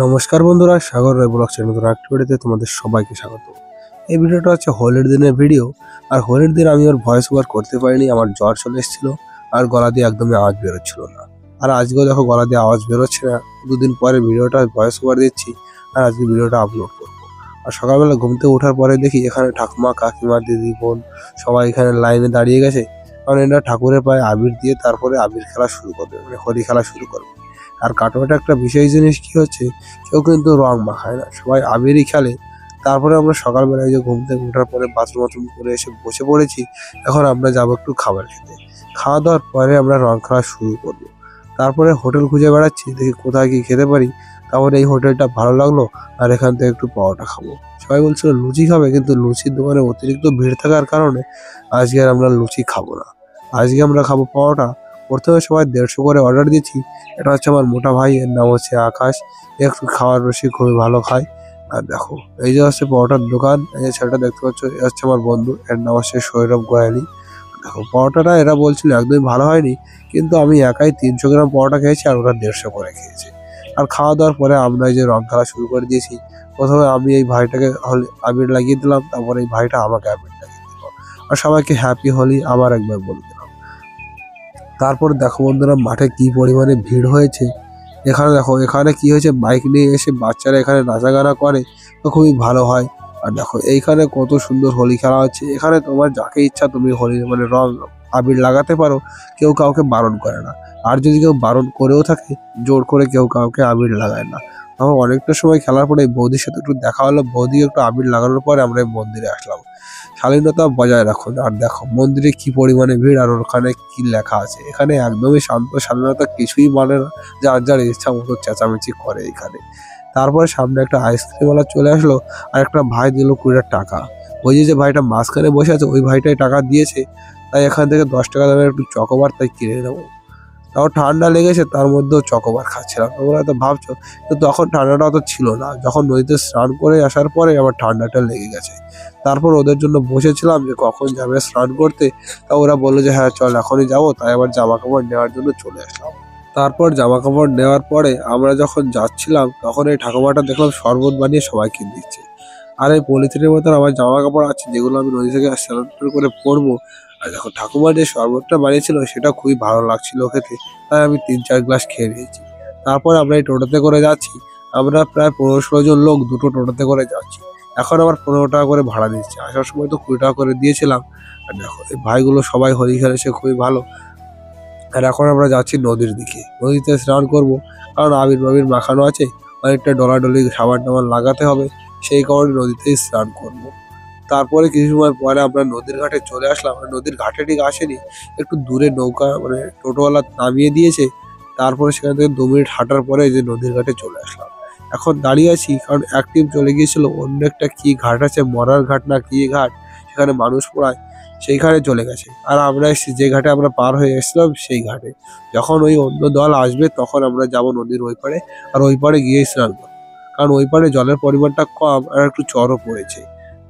নমস্কার বন্ধুরা, সাগর রায় ব্লগসের নতুন একটা ভিডিওতে তোমাদের সবাইকে স্বাগত। এই ভিডিওটা হচ্ছে হোলির দিনের ভিডিও। আর হোলির দিন আমি ওর ভয়েস ওভার করতে পারিনি, আমার জ্বর চলে এসেছিল আর গলা দিয়ে একদমই আওয়াজ বেরোচ্ছিল না। আর আজকেও দেখো গলা দিয়ে আওয়াজ বেরোচ্ছে না, দুদিন পরে ভিডিওটা ভয়েস ওভার দিচ্ছি আর আজকে ভিডিওটা আপলোড করবো। আর সকালবেলা ঘুম থেকে ওঠার পরে দেখি এখানে ঠাকুমা, কাকিমা, দিদি, বোন সবাই এখানে লাইনে দাঁড়িয়ে গেছে, কারণ এরা ঠাকুরের পায়ে আবির দিয়ে তারপরে আবির খেলা শুরু করবে, মানে হোলি খেলা শুরু করবে। আর কাটোয়াটা একটা বিশেষ জিনিস কি হচ্ছে, কেউ কিন্তু রং মাখায় না, সবাই আবিরই খেলে। তারপরে আমরা সকালবেলায় যে ঘুম থেকে ওঠার পরে বাথরুম করে এসে বসে পড়েছি। এখন আমরা যাবো একটু খাবার খেতে। খাওয়া দাওয়ার পরে আমরা রং খেলা শুরু করবো। তারপরে হোটেল খুঁজে বেড়াচ্ছি, দেখি কোথায় কি খেতে পারি। তারপরে এই হোটেলটা ভালো লাগলো আর এখান থেকে একটু পরোটা খাবো। সবাই বলছিল লুচি খাবে, কিন্তু লুচির দোকানে অতিরিক্ত ভিড় থাকার কারণে আজকে আর আমরা লুচি খাবো না, আজকে আমরা খাবো পরোটা। প্রথমে সবাই 150 করে অর্ডার দিয়েছি। এটা হচ্ছে আমার মোটা ভাই, এর নাম হচ্ছে আকাশ। একটু খাওয়ার রসিক, খুবই ভালো খায়। আর দেখো এই যে হচ্ছে পরোটার দোকান, এই যে ছেলেটা দেখতে পাচ্ছ, এ হচ্ছে আমার বন্ধু, এর নাম হচ্ছে সৌরভ গোয়ালি। দেখো পরোটাটা এরা বলছিল একদমই ভালো হয়নি, কিন্তু আমি একাই 300 গ্রাম পরোটা খেয়েছি আর ওরা 150 করে খেয়েছে। আর খাওয়া দাওয়ার পরে আমরা এই যে রং খেলা শুরু করে দিয়েছি। প্রথমে আমি এই ভাইটাকে আবির লাগিয়ে দিলাম, তারপরে এই ভাইটা আমাকে আবির লাগিয়ে দিল। আর সবাইকে হ্যাপি হোলি আবার একবার বলে দিলাম। তারপর দেখো বন্ধুরা, মাঠে কি পরিমাণে ভিড় হয়েছে। এখানে দেখো, এখানে কি হয়েছে, বাইক নিয়ে এসে বাচ্চারা এখানে নাচা গানা করে, তো খুবই ভালো হয়। আর দেখো এইখানে কত সুন্দর হোলি খেলা হচ্ছে। এখানে তোমার যাকে ইচ্ছা তুমি হোলি মানে রং আবির লাগাতে পারো, কেউ কাউকে বারণ করে না। আর যদি কেউ বারণ করেও থাকে, জোর করে কেউ কাউকে আবির লাগায় না। তখন অনেকটা সময় খেলার পরে বৌদির সাথে একটু দেখা হলো, বৌদি একটু আবির লাগানোর পরে আমরা এই মন্দিরে আসলাম। শালীনতা বজায় রাখুন। আর দেখো মন্দিরে কি পরিমাণে ভিড়, আর ওখানে কি লেখা আছে। এখানে একদমই শান্ত, শালীনতা কিছুই মানে না, যার যার ইচ্ছা মতো চেঁচামেচি করে এখানে। তারপরে সামনে একটা আইসক্রিমওয়ালা চলে আসলো, আর একটা ভাই দিল 20 টাকা। ওই যে ভাইটা মাঝখানে বসে আছে, ওই ভাইটাই টাকা দিয়েছে। তাই এখান থেকে 10 টাকা দামের একটু চকোবার তাই কিনে নেবো। তাও ঠান্ডা লেগেছে, তার মধ্যেও চকোবার খাচ্ছিলাম। তোমরা তো ভাবছো, তো তখন ঠান্ডাটা অত ছিল না, যখন নদীতে স্নান করে আসার পরে আবার ঠান্ডাটা লেগে গেছে। তারপর ওদের জন্য বসেছিলাম যে কখন যাবে স্নান করতে। তা ওরা বললো যে হ্যাঁ চল এখনই যাবো, তাই আবার জামা কাপড় নেওয়ার জন্য চলে আসলাম। তারপর জামা কাপড় নেওয়ার পরে আমরা যখন যাচ্ছিলাম, তখন এই ঠাকুমাটা দেখলাম শরবত বানিয়ে সবাইকে দিচ্ছে। আর এই পলিথিনের মতন আমার জামা কাপড় আছে, যেগুলো আমি নদী থেকে স্নান করে পরবো। আর দেখো ঠাকুমা যে শরবতটা বানিয়েছিল সেটা খুবই ভালো লাগছিল খেতে, তাই আমি 3-4 গ্লাস খেয়ে নিয়েছি। তারপর আমরা এই টোটোতে করে যাচ্ছি। আমরা প্রায় 15-16 জন লোক দুটো টোটোতে করে যাচ্ছি। এখন আবার 15 টাকা করে ভাড়া দিচ্ছে, আসার সময় তো 20 টাকা করে দিয়েছিলাম। আর দেখো এই ভাইগুলো সবাই হোলি খেলেছে, খুবই ভালো। আর এখন আমরা যাচ্ছি নদীর দিকে, নদীতে স্নান করব, কারণ আবির বাবির মাখানো আছে, অনেকটা ডলাডলি সাবান টাবান লাগাতে হবে, সেই কারণে নদীতেই স্নান করব। তারপরে কিছু সময় পরে আমরা নদীর ঘাটে চলে আসলাম। আর নদীর ঘাটে ঠিক আসেনি, একটু দূরে নৌকা মানে টোটোওয়ালা নামিয়ে দিয়েছে। তারপরে সেখান থেকে 2 মিনিট হাঁটার পরে এই যে নদীর ঘাটে চলে আসলাম। এখন দাঁড়িয়ে আছি, কারণ এক টিম চলে গিয়েছিল অন্য একটা কি ঘাট আছে, মরার ঘাট না কি ঘাট, সেখানে মানুষ পোড়ায়, সেইখানে চলে গেছে। আর আমরা এসেছি যে ঘাটে আমরা পার হয়ে এসেছিলাম সেই ঘাটে। যখন ওই অন্য দল আসবে তখন আমরা যাব নদীর ওই পারে, আর ওই পারে গিয়ে স্নান করবো, কারণ ওই পারে জলের পরিমাণটা কম আর একটু চরও পড়েছে।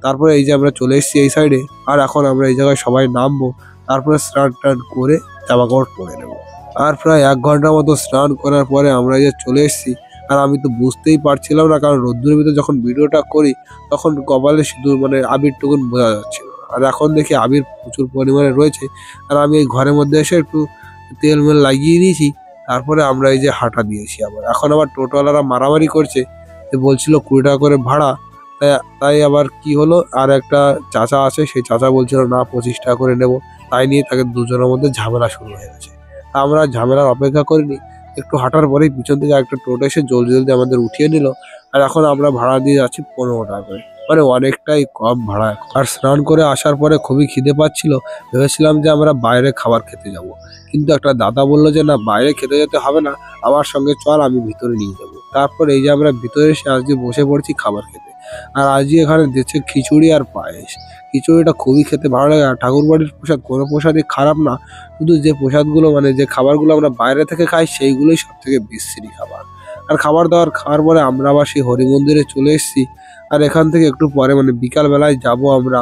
তারপরে এই যে আমরা চলে এসেছি এই সাইডে, আর এখন আমরা এই জায়গায় সবাই নামবো। তারপরে স্নান টান করে জামা কাপড় পরে নেবো। আর প্রায় 1 ঘন্টার মতো স্নান করার পরে আমরা এই যে চলে এসেছি। আর আমি তো বুঝতেই পারছিলাম না, কারণ রোদ্দুরের ভিতরে যখন ভিডিওটা করি তখন কপালে সিঁদুর মানে আবির টুকুন বোঝা যাচ্ছিল। আর এখন দেখি আবির প্রচুর পরিমাণে রয়েছে। আর আমি এই ঘরের মধ্যে এসে একটু তেল মেল লাগিয়ে নিয়েছি। তারপরে আমরা এই যে হাঁটা দিয়েছি আবার। এখন আবার টোটোওয়ালারা মারামারি করছে, যে বলছিল 20 টাকা করে ভাড়া। তাই আবার কি হলো, আর একটা চাচা আছে, সেই চাচা বলছিল না 25 টাকা করে নেবো। তাই নিয়ে তাকে দুজনের মধ্যে ঝামেলা শুরু হয়ে গেছে। তা আমরা ঝামেলার অপেক্ষা করিনি, একটু হাঁটার পরেই পিছন থেকে একটা টোটো এসে জলদি জলদি আমাদের উঠিয়ে নিল। আর এখন আমরা ভাড়া দিয়ে যাচ্ছি 15 টাকা করে, মানে অনেকটাই কম ভাড়া এখন। আর স্নান করে আসার পরে খুবই খিদে পাচ্ছিল, ভেবেছিলাম যে আমরা বাইরে খাবার খেতে যাব, কিন্তু একটা দাদা বললো যে না বাইরে খেতে যেতে হবে না, আমার সঙ্গে চল, আমি ভিতরে নিয়ে যাবো। তারপর এই যে আমরা ভিতরে এসে আজকে বসে পড়ছি খাবার খেতে। আর আজকে এখানে দিচ্ছে খিচুড়ি আর পায়েস। খিচুড়িটা খুবই খেতে ভালো লাগে। আর ঠাকুর বাড়ির প্রসাদ কোনো প্রসাদই খারাপ না, শুধু যে প্রসাদগুলো মানে যে খাবারগুলো আমরা বাইরে থেকে খাই সেইগুলোই সব থেকে বিশ্রী খাবার। আর খাবার দাবার খাওয়ার পরে আমরা আবার সেই হরি মন্দিরে চলে এসেছি। আর এখান থেকে একটু পরে মানে বিকাল বেলায় যাব আমরা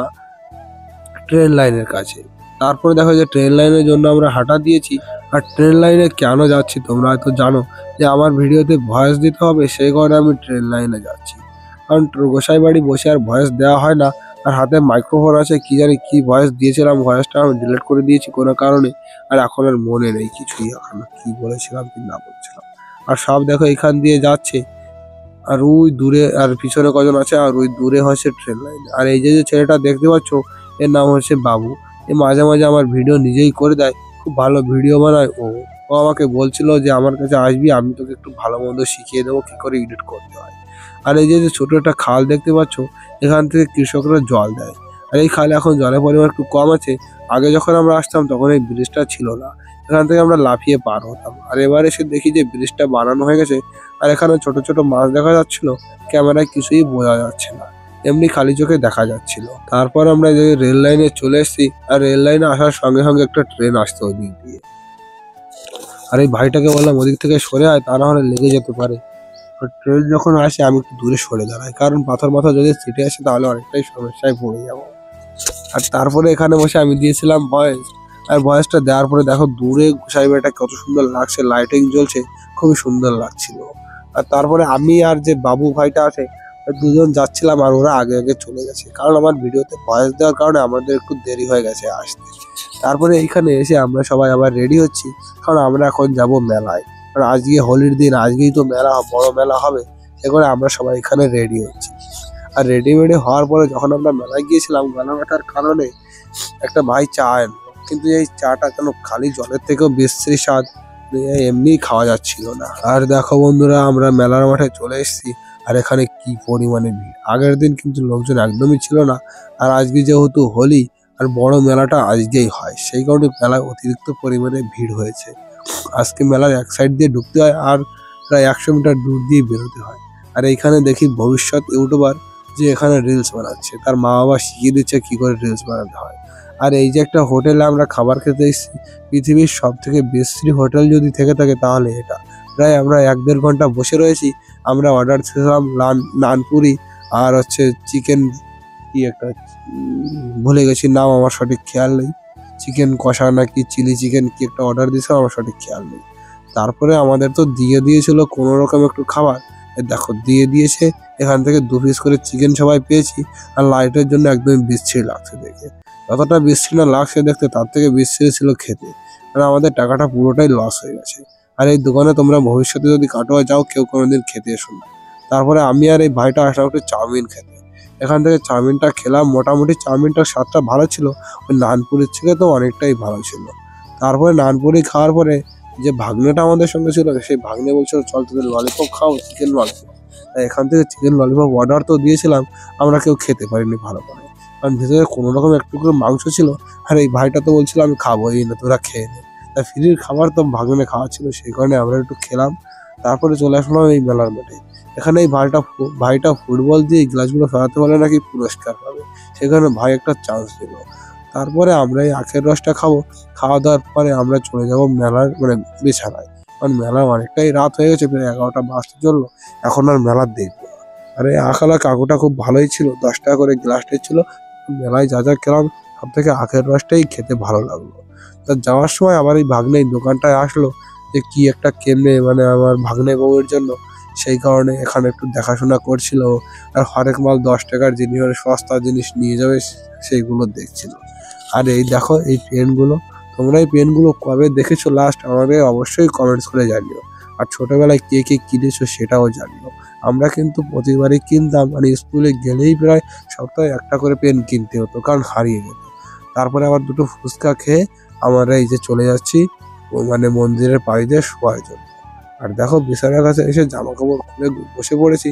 ট্রেন লাইনের কাছে। তারপরে দেখো যে ট্রেন লাইনের জন্য আমরা হাঁটা দিয়েছি। আর ট্রেন লাইনে কেন যাচ্ছি তোমরা হয়তো জানো যে আমার ভিডিওতে ভয়েস দিতে হবে, সেই কারণে আমি ট্রেন লাইনে যাচ্ছি। কারণ গোসাই বাড়ি বসে আর ভয়েস দেওয়া হয় না, আর হাতে মাইক্রোফোন আছে, কি জানি কি ভয়েস দিয়েছিলাম, ভয়েসটা আমি ডিলিট করে দিয়েছি কোনো কারণে, আর এখন আর মনে নেই কিছুই, এখন কি বলেছিলাম কি না বলছিলাম। আর সব দেখো এখান দিয়ে যাচ্ছে, আর ওই দূরে আর পিছনে কজন আছে, আর ওই দূরে হচ্ছে ট্রেন লাইন। আর এই যে যে ছেলেটা দেখতে পাচ্ছ, এর নাম হচ্ছে বাবু। এ মাঝে মাঝে আমার ভিডিও নিজেই করে দেয়, খুব ভালো ভিডিও বানায় ও। ও আমাকে বলছিল যে আমার কাছে আসবি, আমি তোকে একটু ভালো মন্দ শিখিয়ে দেবো কি করে এডিট করতে হয়। আর এই যে যে ছোট একটা খাল দেখতে পাচ্ছ, এখান থেকে কৃষকরা জল দেয়। আর এই খালে এখন জলের পরিমাণ একটু কম আছে। আগে যখন আমরা আসতাম তখন এই ব্রিজটা ছিল না, এখান থেকে আমরা লাফিয়ে পার হতাম। আর এবার এসে দেখি যে ব্রিজটা বানানো হয়ে গেছে, আর এখানে ছোট ছোট মাছ দেখা যাচ্ছিল, ক্যামেরায় কিছুই বোঝা যাচ্ছে না, এমনি খালি চোখে দেখা যাচ্ছিল। তারপর আমরা যে রেল লাইনে চলে এসেছি, আর রেল লাইনে আসার সঙ্গে সঙ্গে একটা ট্রেন আসতো ওই দিক দিয়ে। আর এই ভাইটাকে বললাম ওদিক থেকে সরে আয়, তা না হলে লেগে যেতে পারে। ট্রেন যখন আসে আমি একটু দূরে সরে দাঁড়াই, কারণ পাথর মাথা যদি সিটে আসে তাহলে অনেকটাই সমস্যায় পড়ে যাবো। আর তারপরে এখানে বসে আমি দিয়েছিলাম ভয়েস, আর ভয়েসটা দেওয়ার পরে দেখো দূরে গোসাই বাড়িটা কত সুন্দর লাগছে, লাইটিং জ্বলছে, খুবই সুন্দর লাগছিল। আর তারপরে আমি আর যে বাবু ভাইটা আছে, দুজন যাচ্ছিলাম, আর ওরা আগে আগে চলে গেছে, কারণ আমার ভিডিওতে ভয়েস দেওয়ার কারণে আমাদের একটু দেরি হয়ে গেছে আসতে। তারপরে এইখানে এসে আমরা সবাই আবার রেডি হচ্ছি, কারণ আমরা এখন যাব মেলায়। কারণ আজকে হোলির দিন, আজকেই তো মেলা, বড় মেলা হবে, সে করে আমরা সবাই এখানে রেডি হচ্ছি। আর রেডিমেডি হওয়ার পরে যখন আমরা মেলায় গিয়েছিলাম, গলা কাটার কারণে একটা ভাই চা আনলো, কিন্তু এই চাটা কেন খালি জলের থেকেও বিশ্রী স্বাদ, এমনি খাওয়া যাচ্ছিল না। আর দেখো বন্ধুরা, আমরা মেলার মাঠে চলে এসেছি, আর এখানে কি পরিমাণে ভিড়। আগের দিন কিন্তু লোকজন একদমই ছিল না, আর আজকে যেহেতু হোলি আর বড় মেলাটা আজকেই হয়, সেই কারণে মেলায় অতিরিক্ত পরিমাণে ভিড় হয়েছে। আজকে মেলার এক সাইড দিয়ে ঢুকতে হয়, আর প্রায় 100 মিটার দূর দিয়ে বেরোতে হয়। আর এইখানে দেখি ভবিষ্যৎ ইউটিউবার যে এখানে রিলস বানাচ্ছে, তার মা বাবা শিখিয়ে দিচ্ছে কি করে রিলস বানাতে হয়। আর এই যে একটা হোটেলে আমরা খাবার খেতে এসেছি, পৃথিবীর সব থেকে বিশ্রী হোটেল যদি থেকে থাকে তাহলে এটা। প্রায় আমরা 1-1.5 ঘন্টা বসে রয়েছি। আমরা অর্ডার ছিলাম নানপুরি, আর হচ্ছে চিকেন, কি একটা ভুলে গেছি নাম, আমার সঠিক খেয়াল নেই, চিকেন কষা নাকি চিলি চিকেন কি একটা অর্ডার দিয়েছিলাম, আমার সঠিক খেয়াল নেই। তারপরে আমাদের তো দিয়ে দিয়েছিল কোনো রকম একটু খাবার, দেখো দিয়ে দিয়েছে, এখান থেকে 2 পিস করে চিকেন সবাই পেয়েছি। আর লাইটের জন্য একদম বিশ্রী লাগছে দেখে, যতটা বিশ্রী না লাগছে দেখতে, তার থেকে বিশ্রী ছিল খেতে। মানে আমাদের টাকাটা পুরোটাই লস হয়ে গেছে। আর এই দোকানে তোমরা ভবিষ্যতে যদি কাটোয়া যাও, কেউ কোনোদিন খেতে এসো না। তারপরে আমি আর এই ভাইটা আসলাম একটু চাউমিন খেতে। এখান থেকে চাউমিনটা খেলাম, মোটামুটি চাউমিনটার স্বাদটা ভালো ছিল, ওই নানপুরির থেকে তো অনেকটাই ভালো ছিল। তারপরে নানপুরি খাওয়ার পরে যে ভাগ্নেটা আমাদের সঙ্গে ছিল, সেই ভাগ্নে বলছিল চল তোদের ললিপপ খাও, চিকেন ললিপপ। তাই এখান থেকে চিকেন ললিপপ অর্ডার তো দিয়েছিলাম, আমরা কেউ খেতে পারিনি ভালো করে, কারণ ভেতরে কোনো রকম একটু করে মাংস ছিল। আর এই ভাইটা তো বলছিল আমি খাবোই না, তোরা খেয়ে নে। তাই ফ্রির খাবার তো ভাগ্নে খাওয়া ছিল, সেই কারণে আমরা একটু খেলাম। তারপরে চলে আসলাম এই মেলার মাঠে। এখানে এই ভাইটা ফুটবল দিয়ে গ্লাসগুলো ফেরাতে পারলে নাকি পুরস্কার পাবে, সেখানে ভাই একটা চান্স দিল। তারপরে আমরা এই আখের রসটা খাবো, খাওয়া দাওয়ার পরে আমরা চলে যাব মেলার বিছানায়, কারণ মেলার অনেকটাই রাত হয়ে গেছে, প্রায় 11টা বাজতে চললো, এখন আর মেলার দেখবো না। আর এই আখালা কাকুটা খুব ভালোই ছিল, 10 টাকা করে গ্লাসটা ছিল। মেলায় যা যা খেলাম, সব থেকে আখের রসটাই খেতে ভালো লাগলো। তা যাওয়ার সময় আবার এই ভাগ্নে এই দোকানটায় আসলো, যে কি একটা কেমনে আমার ভাগ্নে বউয়ের জন্য, সেই কারণে এখানে একটু দেখাশোনা করছিল। আর হরেক মাল 10 টাকার জিনিস, সস্তা জিনিস নিয়ে যাবে সেইগুলো দেখছিল। আর এই দেখো এই পেনগুলো, তোমরা এই পেনগুলো কবে দেখেছো লাস্ট আমাদের অবশ্যই কমেন্টস করে জানিও। আর ছোটবেলায় কে কে কিনেছো সেটাও জানিও। আমরা কিন্তু প্রতিবারই কিনতাম, মানে স্কুলে গেলেই প্রায় সপ্তাহে একটা করে পেন কিনতে হতো, কারণ হারিয়ে যেত। তারপরে আবার 2টো ফুচকা খেয়ে আমরা এই যে চলে যাচ্ছি মন্দিরের পাড়িতে শোয়ার জন্য। আর দেখো বিছানার কাছে এসে জামা কাপড় খুলে বসে পড়েছি,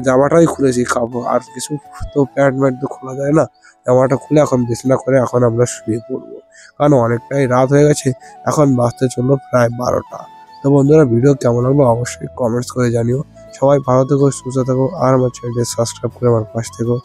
জামাটাই খুলেছি, কাপড় আর কিছু তো প্যান্ট ম্যান্ট তো খোলা যায় না। জামাটা খুলে এখন বিছানা করে এখন আমরা শুয়ে পড়বো, কারণ অনেকটাই রাত হয়ে গেছে, এখন বাজতে চললো প্রায় 12টা। তো বন্ধুরা, ভিডিও কেমন লাগলো অবশ্যই কমেন্টস করে জানিও। সবাই ভালো থেকো, সুস্থ থেকো, আর আমার চ্যানেলটি সাবস্ক্রাইব করে আমার পাশে থেকো।